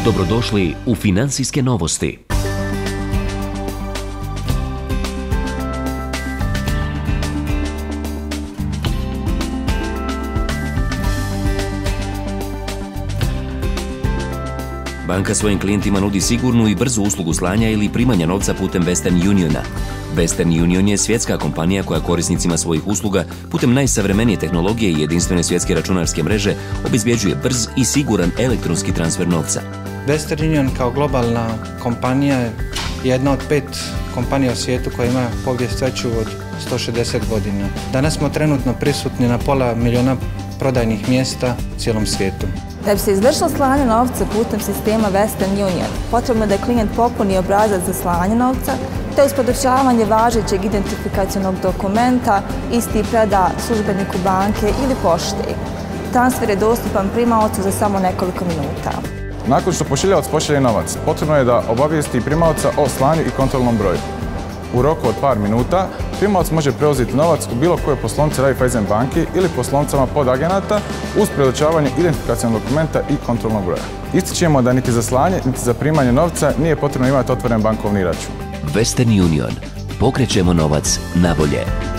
Dobrodošli u Financijske novosti. Banka svojim klijentima nudi sigurnu i brzu uslugu slanja ili primanja novca putem Western Uniona. Western Union je svjetska kompanija koja korisnicima svojih usluga putem najsavremenije tehnologije i jedinstvene svjetske računarske mreže obezbjeđuje brz i siguran elektronski transfer novca. Western Union kao globalna kompanija je jedna od 5 kompanija u svijetu koja ima povijest veću od 160 godina. Danas smo trenutno prisutni na 500 milijuna prodajnih mjesta u cijelom svijetu. Da bi se izvršilo slanje novca putem sistema Western Union, potrebno je da klijent popuni obrazac za slanje novca, te uz podučavanje važećeg identifikacionog dokumenta isti preda službeniku banke ili pošti. Transfer je dostupan primaocu za samo nekoliko minuta. Nakon što pošiljavac pošalje novac, potrebno je da obavijesti primaoca o slanju i kontrolnom broju. U roku od par minuta, primalac može preuzeti novac u bilo kojoj poslovnici Raiffeisen banki ili poslovnicama podagenata uz predočavanje identifikacionog dokumenta i kontrolnog broja. Ističemo da niti za slanje, niti za primanje novca nije potrebno imati otvoren bankovni račun. Western Union. Pokrećemo novac na bolje.